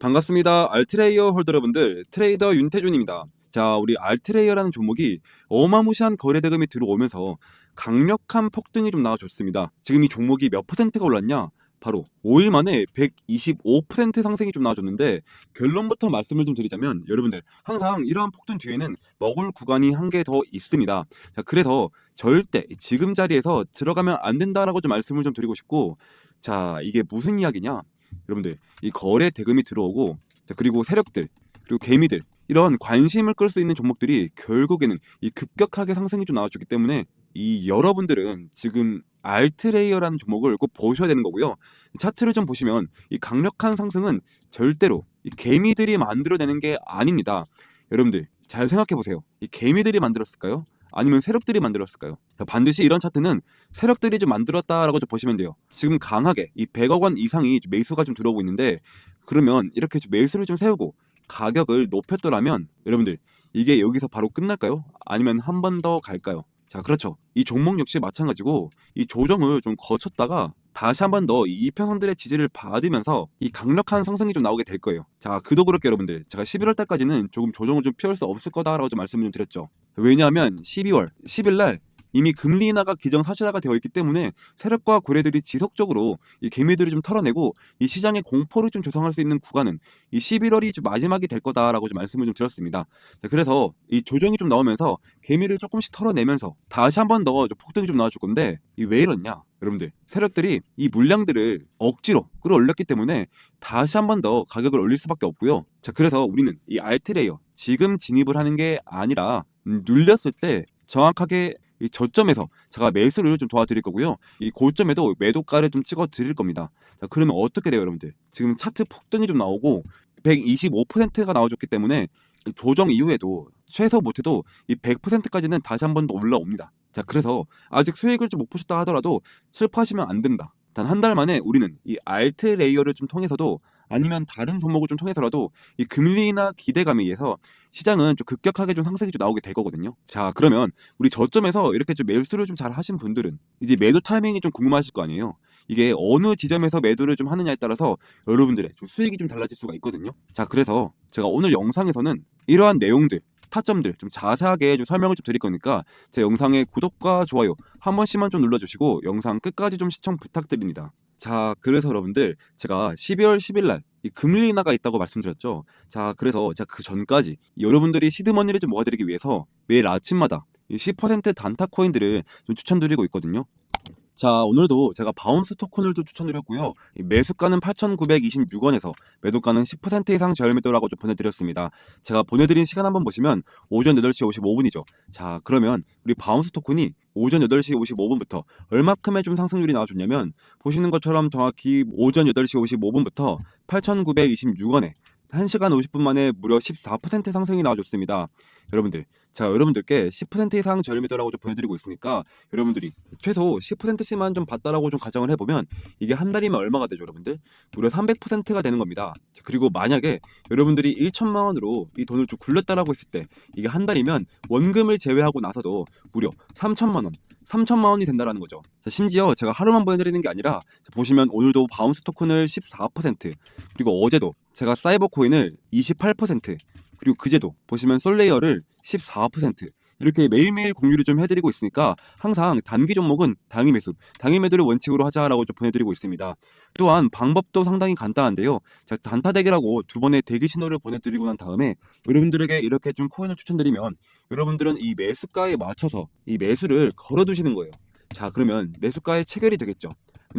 반갑습니다. 알트레이어 홀더 여러분들, 트레이더 윤태준입니다. 자, 우리 알트레이어라는 종목이 어마무시한 거래 대금이 들어오면서 강력한 폭등이 좀 나와줬습니다. 지금 이 종목이 몇 퍼센트가 올랐냐? 바로 5일 만에 125% 상승이 좀 나와줬는데, 결론부터 말씀을 좀 드리자면 여러분들 항상 이러한 폭등 뒤에는 먹을 구간이 한 개 더 있습니다. 자, 그래서 절대 지금 자리에서 들어가면 안 된다라고 좀 말씀을 좀 드리고 싶고, 자, 이게 무슨 이야기냐? 여러분들 이 거래 대금이 들어오고, 자, 그리고 세력들, 그리고 개미들, 이런 관심을 끌 수 있는 종목들이 결국에는 이 급격하게 상승이 좀 나와줬기 때문에 이 여러분들은 지금 알트레이어라는 종목을 꼭 보셔야 되는 거고요. 차트를 좀 보시면 이 강력한 상승은 절대로 이 개미들이 만들어내는 게 아닙니다. 여러분들 잘 생각해 보세요. 이 개미들이 만들었을까요? 아니면 세력들이 만들었을까요? 자, 반드시 이런 차트는 세력들이 좀 만들었다라고 좀 보시면 돼요. 지금 강하게 이 100억 원 이상이 좀 매수가 좀 들어오고 있는데, 그러면 이렇게 좀 매수를 좀 세우고 가격을 높였더라면 여러분들 이게 여기서 바로 끝날까요? 아니면 한 번 더 갈까요? 자, 그렇죠. 이 종목 역시 마찬가지고 이 조정을 좀 거쳤다가 다시 한 번 더 이 이평선들의 지지를 받으면서 이 강력한 상승이 좀 나오게 될 거예요. 자, 그도 그렇게 여러분들, 제가 11월 달까지는 조금 조정을 좀 피할 수 없을 거다라고 좀 말씀을 좀 드렸죠. 왜냐하면 12월 10일 날 이미 금리 인하가 기정사실화가 되어 있기 때문에 세력과 고래들이 지속적으로 이 개미들을 좀 털어내고 이 시장의 공포를 좀 조성할 수 있는 구간은 이 11월이 좀 마지막이 될 거다라고 좀 말씀을 좀 드렸습니다. 자, 그래서 이 조정이 좀 나오면서 개미를 조금씩 털어내면서 다시 한 번 더 폭등이 좀 나와줄 건데, 이 왜 이러냐? 여러분들 세력들이 이 물량들을 억지로 끌어올렸기 때문에 다시 한 번 더 가격을 올릴 수밖에 없고요. 자, 그래서 우리는 이 알트레이어 지금 진입을 하는 게 아니라 눌렸을 때 정확하게 이 저점에서 제가 매수를 좀 도와드릴 거고요. 이 고점에도 매도가를 좀 찍어 드릴 겁니다. 자, 그러면 어떻게 돼요, 여러분들? 지금 차트 폭등이 좀 나오고 125%가 나와줬기 때문에 조정 이후에도 최소 못해도 이 100%까지는 다시 한 번 더 올라옵니다. 자, 그래서 아직 수익을 좀 못 보셨다 하더라도 슬퍼하시면 안 된다. 단 한 달 만에 우리는 이 알트 레이어를 좀 통해서도, 아니면 다른 종목을 좀 통해서라도 이 금리나 기대감에 의해서 시장은 좀 급격하게 좀 상승이 좀 나오게 될 거거든요. 자, 그러면 우리 저점에서 이렇게 좀 매수를 좀 잘 하신 분들은 이제 매도 타이밍이 좀 궁금하실 거 아니에요. 이게 어느 지점에서 매도를 좀 하느냐에 따라서 여러분들의 좀 수익이 좀 달라질 수가 있거든요. 자, 그래서 제가 오늘 영상에서는 이러한 내용들, 타점들 좀 자세하게 좀 설명을 좀 드릴 거니까 제 영상의 구독과 좋아요 한 번씩만 좀 눌러주시고 영상 끝까지 좀 시청 부탁드립니다. 자, 그래서 여러분들 제가 12월 10일 날 이 금리 인하가 있다고 말씀드렸죠. 자, 그래서 제가 그 전까지 여러분들이 시드머니를 좀 모아드리기 위해서 매일 아침마다 이 10% 단타 코인들을 좀 추천드리고 있거든요. 자, 오늘도 제가 바운스 토큰을 좀 추천드렸고요. 이 매수가는 8,926원에서 매도가는 10% 이상 저열 매도라고 좀 보내드렸습니다. 제가 보내드린 시간 한번 보시면 오전 8시 55분이죠. 자, 그러면 우리 바운스 토큰이 오전 8시 55분부터 얼마큼의 좀 상승률이 나와줬냐면, 보시는 것처럼 정확히 오전 8시 55분부터 8,926원에 1시간 50분 만에 무려 14% 상승이 나와줬습니다. 여러분들, 제가 여러분들께 10% 이상 저렴 매도라고 좀 보여드리고 있으니까 여러분들이 최소 10%씩만 좀 받다라고 좀 가정을 해보면 이게 한 달이면 얼마가 되죠, 여러분들? 무려 300%가 되는 겁니다. 그리고 만약에 여러분들이 1천만 원으로 이 돈을 좀 굴렸다라고 했을 때 이게 한 달이면 원금을 제외하고 나서도 무려 3천만 원, 3천만 원이 된다라는 거죠. 자, 심지어 제가 하루만 보여드리는 게 아니라 보시면 오늘도 바운스 토큰을 14%, 그리고 어제도 제가 사이버 코인을 28%, 그리고 그제도 보시면 솔레이어를 14%, 이렇게 매일매일 공유를 좀 해드리고 있으니까 항상 단기 종목은 당일 매수, 당일 매도를 원칙으로 하자라고 좀 보내드리고 있습니다. 또한 방법도 상당히 간단한데요. 자, 단타 대기라고 두 번의 대기 신호를 보내드리고 난 다음에 여러분들에게 이렇게 좀 코인을 추천드리면 여러분들은 이 매수가에 맞춰서 이 매수를 걸어두시는 거예요. 자, 그러면 매수가에 체결이 되겠죠.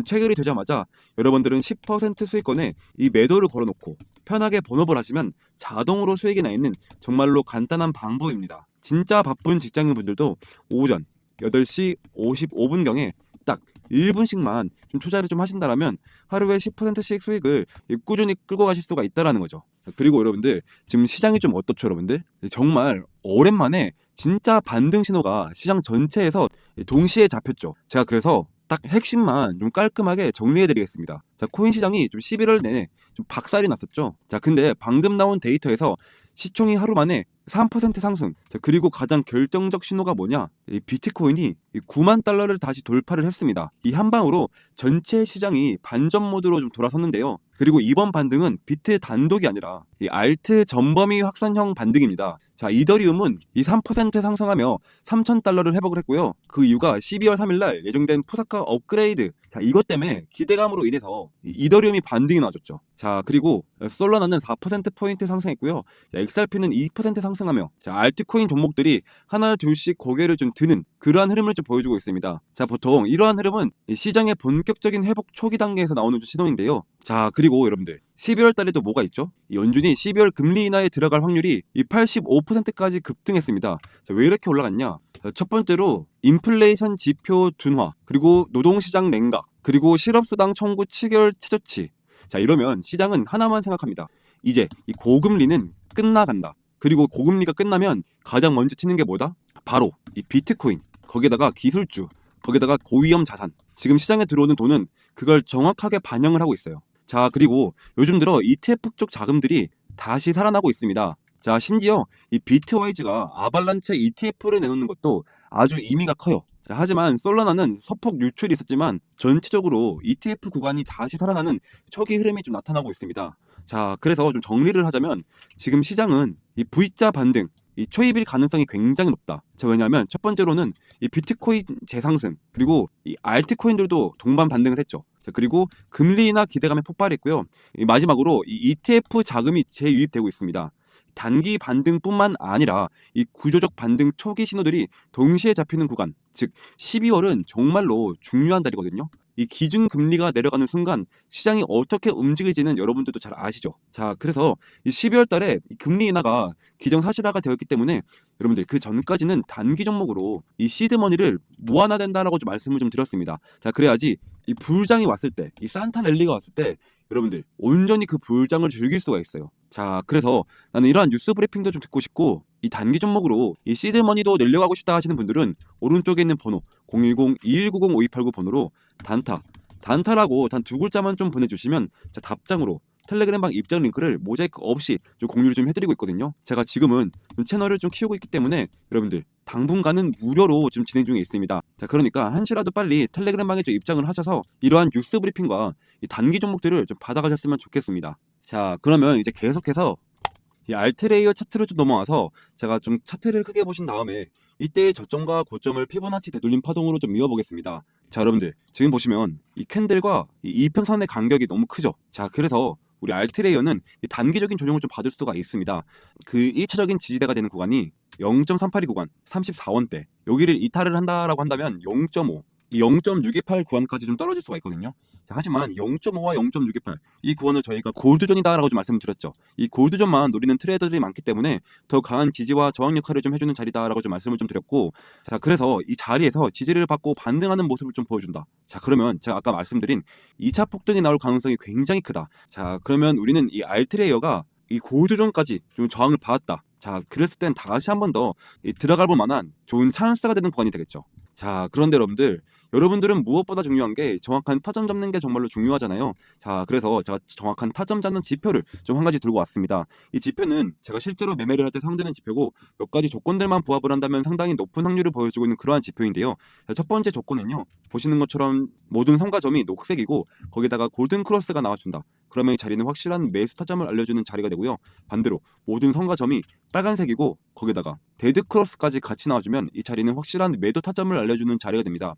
체결이 되자마자 여러분들은 10% 수익권에 이 매도를 걸어놓고 편하게 번업을 하시면 자동으로 수익이 나 있는 정말로 간단한 방법입니다. 진짜 바쁜 직장인분들도 오전 8시 55분경에 딱 1분씩만 좀 투자를 좀 하신다라면 하루에 10%씩 수익을 꾸준히 끌고 가실 수가 있다라는 거죠. 그리고 여러분들 지금 시장이 좀 어떻죠, 여러분들? 정말 오랜만에 진짜 반등 신호가 시장 전체에서 동시에 잡혔죠. 제가 그래서 딱 핵심만 좀 깔끔하게 정리해 드리겠습니다. 자, 코인 시장이 좀 11월 내내 좀 박살이 났었죠. 자, 근데 방금 나온 데이터에서 시총이 하루 만에 3% 상승. 자, 그리고 가장 결정적 신호가 뭐냐? 이 비트코인이 9만 달러를 다시 돌파를 했습니다. 이 한 방으로 전체 시장이 반전 모드로 좀 돌아섰는데요. 그리고 이번 반등은 비트 단독이 아니라 이 알트 전범위 확산형 반등입니다. 자, 이더리움은 이 3% 상승하며 3,000달러를 회복을 했고요. 그 이유가 12월 3일날 예정된 푸사카 업그레이드. 자, 이것 때문에 기대감으로 인해서 이더리움이 반등이 나와줬죠. 자, 그리고 솔라나는 4%포인트 상승했고요. 자, XRP는 2% 상승하며 자, 알트코인 종목들이 하나 둘씩 고개를 좀 드는 그러한 흐름을 좀 보여주고 있습니다. 자, 보통 이러한 흐름은 이 시장의 본격적인 회복 초기 단계에서 나오는 신호인데요. 자, 그리고 여러분들 12월 달에도 뭐가 있죠? 이 연준이 12월 금리 인하에 들어갈 확률이 이 85%까지 급등했습니다. 자, 왜 이렇게 올라갔냐? 자, 첫 번째로 인플레이션 지표 둔화, 그리고 노동시장 냉각, 그리고 실업수당 청구 7개월 최저치. 자, 이러면 시장은 하나만 생각합니다. 이제 이 고금리는 끝나간다. 그리고 고금리가 끝나면 가장 먼저 치는 게 뭐다? 바로 이 비트코인, 거기에다가 기술주, 거기에다가 고위험 자산. 지금 시장에 들어오는 돈은 그걸 정확하게 반영을 하고 있어요. 자, 그리고 요즘 들어 ETF 쪽 자금들이 다시 살아나고 있습니다. 자, 심지어 이 비트와이즈가 아발란체 ETF를 내놓는 것도 아주 의미가 커요. 자, 하지만 솔라나는 소폭 유출이 있었지만 전체적으로 ETF 구간이 다시 살아나는 초기 흐름이 좀 나타나고 있습니다. 자, 그래서 좀 정리를 하자면 지금 시장은 이 V자 반등, 이 초입일 가능성이 굉장히 높다. 자, 왜냐하면 첫 번째로는 이 비트코인 재상승, 그리고 이 알트코인들도 동반 반등을 했죠. 자, 그리고 금리 인하 기대감에 폭발했고요. 이 마지막으로 이 ETF 자금이 재유입되고 있습니다. 단기 반등뿐만 아니라 이 구조적 반등 초기 신호들이 동시에 잡히는 구간, 즉 12월은 정말로 중요한 달이거든요. 이 기준 금리가 내려가는 순간 시장이 어떻게 움직일지는 여러분들도 잘 아시죠. 자, 그래서 이 12월 달에 이 금리 인하가 기정사실화가 되었기 때문에 여러분들 그 전까지는 단기 종목으로 이 시드머니를 모아놔야 된다라고 좀 말씀을 좀 드렸습니다. 자, 그래야지 이 불장이 왔을 때, 이 산타 랠리가 왔을 때 여러분들 온전히 그 불장을 즐길 수가 있어요. 자, 그래서 나는 이러한 뉴스 브리핑도 좀 듣고 싶고 이 단기 종목으로 이 시드머니도 늘려가고 싶다 하시는 분들은 오른쪽에 있는 번호 010-2190-5289 번호로 단타라고 단 두 글자만 좀 보내주시면 자, 답장으로 텔레그램방 입장 링크를 모자이크 없이 좀 공유를 좀 해드리고 있거든요. 제가 지금은 좀 채널을 좀 키우고 있기 때문에 여러분들 당분간은 무료로 좀 진행 중에 있습니다. 자, 그러니까 한시라도 빨리 텔레그램방에 좀 입장을 하셔서 이러한 뉴스 브리핑과 이 단기 종목들을 좀 받아가셨으면 좋겠습니다. 자, 그러면 이제 계속해서 이 알트레이어 차트로 좀 넘어와서 제가 좀 차트를 크게 보신 다음에 이때의 저점과 고점을 피보나치 되돌림 파동으로 좀 이어보겠습니다. 자, 여러분들 지금 보시면 이 캔들과 이 이평선의 간격이 너무 크죠. 자, 그래서 우리 알트레이어는 이 단기적인 조정을 좀 받을 수가 있습니다. 그 1차적인 지지대가 되는 구간이 0.382 구간 34원대, 여기를 이탈을 한다라고 한다면 0.5, 이 0.628 구간까지 좀 떨어질 수가 있거든요. 자, 하지만 0.5와 0.628 이 구간을 저희가 골드존이다라고 좀 말씀드렸죠. 이 골드존만 노리는 트레이더들이 많기 때문에 더 강한 지지와 저항 역할을 좀 해주는 자리다라고 좀 말씀을 좀 드렸고, 자, 그래서 이 자리에서 지지를 받고 반등하는 모습을 좀 보여준다. 자, 그러면 제가 아까 말씀드린 2차 폭등이 나올 가능성이 굉장히 크다. 자, 그러면 우리는 이 알트레이어가 이 골드존까지 좀 저항을 받았다. 자, 그랬을 땐 다시 한 번 더 들어갈 볼 만한 좋은 찬스가 되는 구간이 되겠죠. 자, 그런데 여러분들은 무엇보다 중요한 게 정확한 타점 잡는 게 정말로 중요하잖아요. 자, 그래서 제가 정확한 타점 잡는 지표를 좀 한 가지 들고 왔습니다. 이 지표는 제가 실제로 매매를 할 때 사용되는 지표고 몇 가지 조건들만 부합을 한다면 상당히 높은 확률을 보여주고 있는 그러한 지표인데요. 자, 첫 번째 조건은요, 보시는 것처럼 모든 성과점이 녹색이고 거기다가 골든 크로스가 나와준다. 그러면 이 자리는 확실한 매수 타점을 알려주는 자리가 되고요. 반대로 모든 성과점이 빨간색이고 거기다가 데드 크로스까지 같이 나와주면 이 자리는 확실한 매도 타점을 알려주는 자리가 됩니다.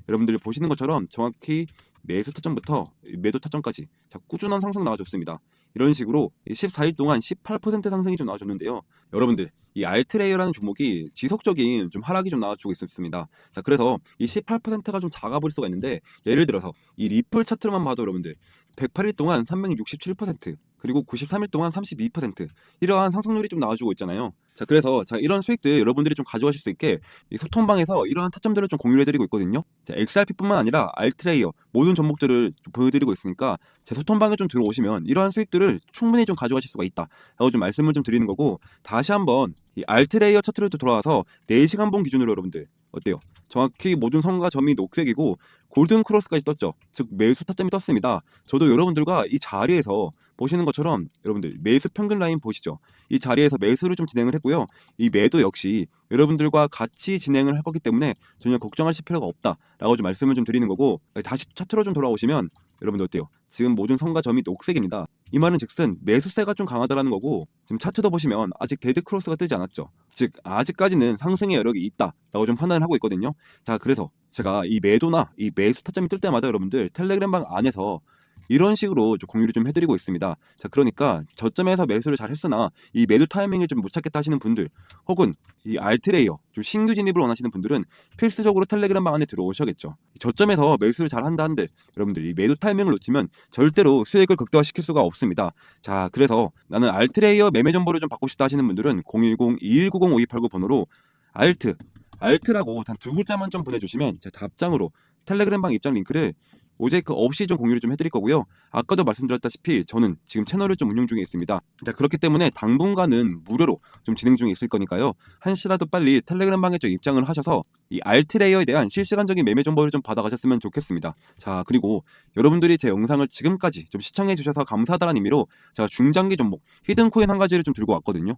여러분들이 보시는 것처럼 정확히 매수 타점부터 매도 타점까지 자, 꾸준한 상승 나와줬습니다. 이런 식으로 14일 동안 18% 상승이 좀 나와줬는데요. 여러분들 이 알트레이어라는 종목이 지속적인 좀 하락이 좀 나와주고 있습니다. 자, 그래서 이 18%가 좀 작아 보일 수가 있는데 예를 들어서 이 리플 차트로만 봐도 여러분들 108일 동안 367%, 그리고 93일 동안 32% 이러한 상승률이 좀 나와주고 있잖아요. 자, 그래서 자, 이런 수익들 여러분들이 좀 가져가실 수 있게 이 소통방에서 이러한 타점들을 좀 공유를 해드리고 있거든요. 자, XRP뿐만 아니라 알트레이어 모든 종목들을 좀 보여드리고 있으니까 제 소통방에 좀 들어오시면 이러한 수익들을 충분히 좀 가져가실 수가 있다 라고 좀 말씀을 좀 드리는 거고, 다시 한번 이 알트레이어 차트로 또 돌아와서 4시간 본 기준으로 여러분들 어때요? 정확히 모든 선과 점이 녹색이고 골든 크로스까지 떴죠. 즉 매수 타점이 떴습니다. 저도 여러분들과 이 자리에서 보시는 것처럼 여러분들 매수 평균 라인 보시죠. 이 자리에서 매수를 좀 진행을 했고요. 이 매도 역시 여러분들과 같이 진행을 할 거기 때문에 전혀 걱정하실 필요가 없다라고 좀 말씀을 좀 드리는 거고, 다시 차트로 좀 돌아오시면 여러분들 어때요? 지금 모든 선과 점이 녹색입니다. 이 말은 즉슨 매수세가 좀 강하다라는 거고, 지금 차트도 보시면 아직 데드 크로스가 뜨지 않았죠. 즉 아직까지는 상승의 여력이 있다라고 좀 판단을 하고 있거든요. 자, 그래서 제가 이 매도나 이 매수 타점이 뜰 때마다 여러분들 텔레그램방 안에서 이런 식으로 좀 공유를 좀 해드리고 있습니다. 자, 그러니까 저점에서 매수를 잘 했으나 이 매도 타이밍을 좀 못 찾겠다 하시는 분들, 혹은 이 알트레이어 좀 신규 진입을 원하시는 분들은 필수적으로 텔레그램방 안에 들어오셔야겠죠. 저점에서 매수를 잘 한다 한들 여러분들 이 매도 타이밍을 놓치면 절대로 수익을 극대화시킬 수가 없습니다. 자, 그래서 나는 알트레이어 매매 정보를 좀 받고 싶다 하시는 분들은 010-2190-5289 번호로 알트라고 단 두 글자만 좀 보내주시면 제 답장으로 텔레그램방 입장 링크를 오제이크 없이 좀 공유를 좀 해드릴 거고요. 아까도 말씀드렸다시피 저는 지금 채널을 좀 운영 중에 있습니다. 자, 그렇기 때문에 당분간은 무료로 좀 진행 중에 있을 거니까요. 한시라도 빨리 텔레그램방에 좀 입장을 하셔서 이 알트레이어에 대한 실시간적인 매매 정보를 좀 받아가셨으면 좋겠습니다. 자, 그리고 여러분들이 제 영상을 지금까지 좀 시청해 주셔서 감사하다는 의미로 제가 중장기 종목 히든코인 한 가지를 좀 들고 왔거든요.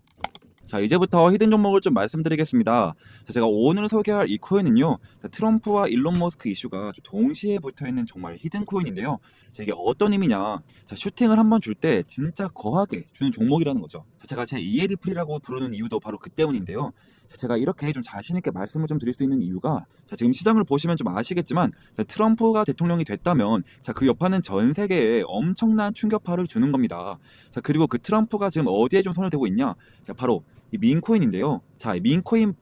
자, 이제부터 히든 종목을 좀 말씀드리겠습니다. 자, 제가 오늘 소개할 이 코인은요, 자, 트럼프와 일론 머스크 이슈가 좀 동시에 붙어있는 정말 히든 코인인데요. 자, 이게 어떤 의미냐? 자, 슈팅을 한번 줄 때 진짜 거하게 주는 종목이라는 거죠. 자, 제가 제 이에리플이라고 부르는 이유도 바로 그 때문인데요. 자, 제가 이렇게 좀 자신있게 말씀을 좀 드릴 수 있는 이유가, 자, 지금 시장을 보시면 좀 아시겠지만, 자, 트럼프가 대통령이 됐다면, 자, 그 여파는 전 세계에 엄청난 충격파를 주는 겁니다. 자, 그리고 그 트럼프가 지금 어디에 좀 손을 대고 있냐? 자, 바로 이 민코인인데요. 자, 이 민코인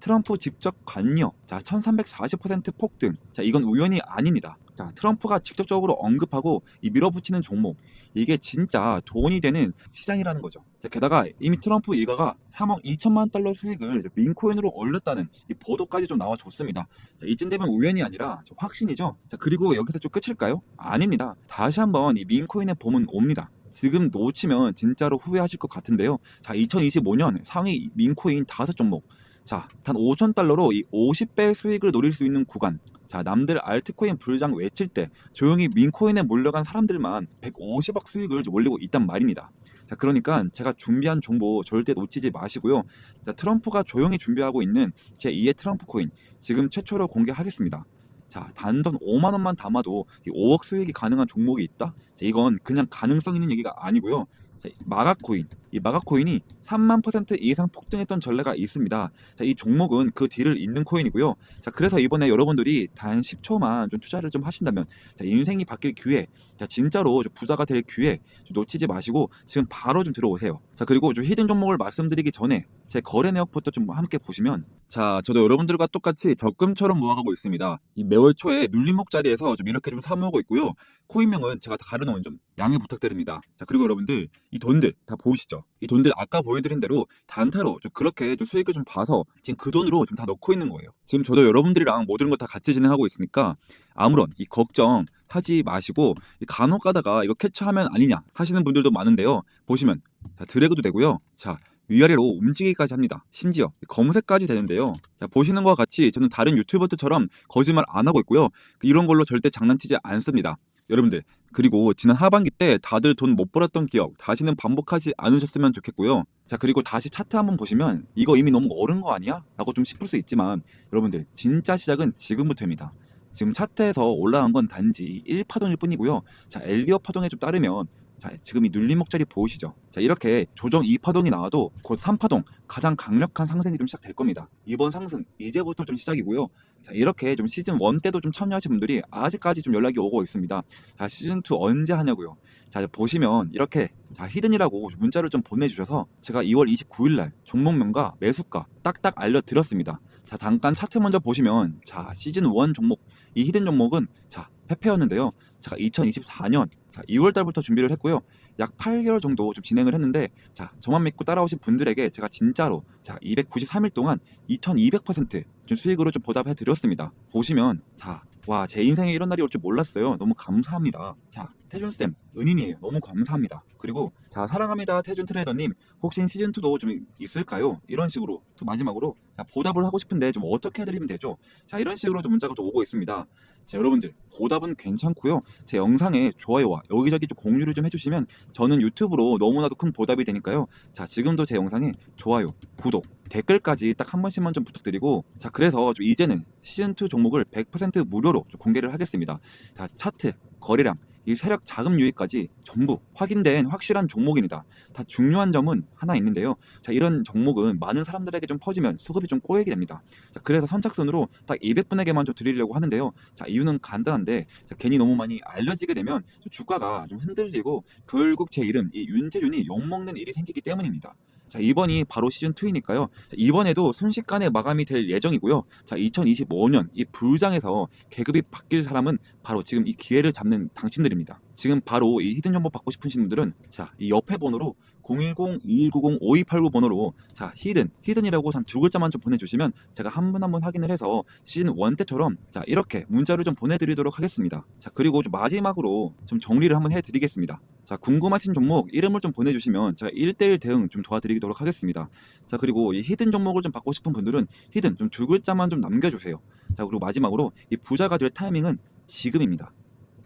트럼프 직접 관여. 자, 1340% 폭등. 자, 이건 우연이 아닙니다. 자, 트럼프가 직접적으로 언급하고 이 밀어붙이는 종목. 이게 진짜 돈이 되는 시장이라는 거죠. 자, 게다가 이미 트럼프 일가가 3억 2천만 달러 수익을 민코인으로 올렸다는 이 보도까지 좀 나와줬습니다. 자, 이쯤 되면 우연이 아니라 좀 확신이죠. 자, 그리고 여기서 좀 끝일까요? 아닙니다. 다시 한번 이 민코인의 봄은 옵니다. 지금 놓치면 진짜로 후회하실 것 같은데요. 자, 2025년 상위 민코인 5종목. 자, 단 5,000달러로 이 50배 수익을 노릴 수 있는 구간. 자, 남들 알트코인 불장 외칠 때 조용히 민코인에 몰려간 사람들만 150억 수익을 올리고 있단 말입니다. 자, 그러니까 제가 준비한 정보 절대 놓치지 마시고요. 자, 트럼프가 조용히 준비하고 있는 제2의 트럼프 코인 지금 최초로 공개하겠습니다. 자, 단돈 5만 원만 담아도 5억 수익이 가능한 종목이 있다? 자, 이건 그냥 가능성 있는 얘기가 아니고요. 자, 이 마가코인이 3만 % 이상 폭등했던 전례가 있습니다. 자, 이 종목은 그 뒤를 잇는 코인이고요. 자, 그래서 이번에 여러분들이 단 10초만 좀 투자를 좀 하신다면, 자, 인생이 바뀔 기회, 자, 진짜로 좀 부자가 될 기회 좀 놓치지 마시고 지금 바로 좀 들어오세요. 자, 그리고 좀 히든 종목을 말씀드리기 전에 제 거래 내역부터 좀 함께 보시면, 자, 저도 여러분들과 똑같이 적금처럼 모아가고 있습니다. 이 매월 초에 눌림목 자리에서 좀 이렇게 좀 사모으고 있고요. 코인명은 제가 다 가려놓은 점 양해 부탁드립니다. 자, 그리고 여러분들 이 돈들 다 보이시죠? 이 돈들 아까 보여드린 대로 단타로 좀 그렇게 좀 수익을 좀 봐서 지금 그 돈으로 좀 다 넣고 있는 거예요. 지금 저도 여러분들이랑 모든 걸 다 같이 진행하고 있으니까 아무런 이 걱정 하지 마시고, 간혹 가다가 이거 캐치하면 아니냐 하시는 분들도 많은데요. 보시면 자, 드래그도 되고요. 자, 위아래로 움직이기까지 합니다. 심지어 검색까지 되는데요. 자, 보시는 것과 같이 저는 다른 유튜버들처럼 거짓말 안 하고 있고요. 이런 걸로 절대 장난치지 않습니다. 여러분들, 그리고 지난 하반기 때 다들 돈 못 벌었던 기억 다시는 반복하지 않으셨으면 좋겠고요. 자, 그리고 다시 차트 한번 보시면 이거 이미 너무 어른 거 아니야? 라고 좀 싶을 수 있지만 여러분들, 진짜 시작은 지금부터입니다. 지금 차트에서 올라간 건 단지 1파동일 뿐이고요. 자, 엘리어 파동에 좀 따르면, 자, 지금 이 눌림목 자리 보이시죠? 자, 이렇게 조정 2파동이 나와도 곧 3파동 가장 강력한 상승이 좀 시작될 겁니다. 이번 상승 이제부터 좀 시작이고요. 자, 이렇게 좀 시즌 1 때도 좀 참여하신 분들이 아직까지 좀 연락이 오고 있습니다. 자, 시즌 2 언제 하냐고요. 자, 보시면 이렇게 자, 히든이라고 문자를 좀 보내주셔서 제가 2월 29일 날 종목명과 매수가 딱딱 알려드렸습니다. 자, 잠깐 차트 먼저 보시면, 자, 시즌 1 종목, 이 히든 종목은 자, 페페였는데요. 제가 2024년 자, 2월 달부터 준비를 했고요. 약 8개월 정도 좀 진행을 했는데, 자, 저만 믿고 따라오신 분들에게 제가 진짜로 자, 293일 동안 2200%좀 수익으로 좀 보답해 드렸습니다. 보시면, 자, 와, 제 인생에 이런 날이 올 줄 몰랐어요. 너무 감사합니다. 자, 태준쌤 은인이에요. 너무 감사합니다. 그리고 자, 사랑합니다 태준 트레이더님, 혹시 시즌2도 좀 있을까요? 이런 식으로 또 마지막으로 자, 보답을 하고 싶은데 좀 어떻게 해드리면 되죠? 자, 이런 식으로 좀 문자가 좀 오고 있습니다. 자, 여러분들 보답은 괜찮고요. 제 영상에 좋아요와 여기저기 좀 공유를 좀 해주시면 저는 유튜브로 너무나도 큰 보답이 되니까요. 자, 지금도 제 영상에 좋아요, 구독, 댓글까지 딱 한 번씩만 좀 부탁드리고, 자, 그래서 좀 이제는 시즌2 종목을 100% 무료로 좀 공개를 하겠습니다. 자, 차트, 거래량, 이 세력 자금 유입까지 전부 확인된 확실한 종목입니다. 다 중요한 점은 하나 있는데요. 자, 이런 종목은 많은 사람들에게 좀 퍼지면 수급이 좀 꼬이게 됩니다. 자, 그래서 선착순으로 딱 200분에게만 좀 드리려고 하는데요. 자, 이유는 간단한데, 자, 괜히 너무 많이 알려지게 되면 좀 주가가 좀 흔들리고 결국 제 이름 이 윤태준이 욕먹는 일이 생기기 때문입니다. 자, 이번이 바로 시즌2이니까요. 이번에도 순식간에 마감이 될 예정이고요. 자, 2025년 이 불장에서 계급이 바뀔 사람은 바로 지금 이 기회를 잡는 당신들입니다. 지금 바로 이 히든 정보 받고 싶으신 분들은 자, 이 옆에 번호로 010-2190-5289 번호로 자, 히든이라고 단 두 글자만 좀 보내주시면 제가 한 분 한 분 확인을 해서 시즌1 때처럼 자, 이렇게 문자를 좀 보내드리도록 하겠습니다. 자, 그리고 좀 마지막으로 좀 정리를 한번 해드리겠습니다. 자, 궁금하신 종목 이름을 좀 보내주시면 제가 1대1 대응 좀 도와드리도록 하겠습니다. 자, 그리고 이 히든 종목을 좀 받고 싶은 분들은 히든 좀 두 글자만 좀 남겨주세요. 자, 그리고 마지막으로 이 부자가 될 타이밍은 지금입니다.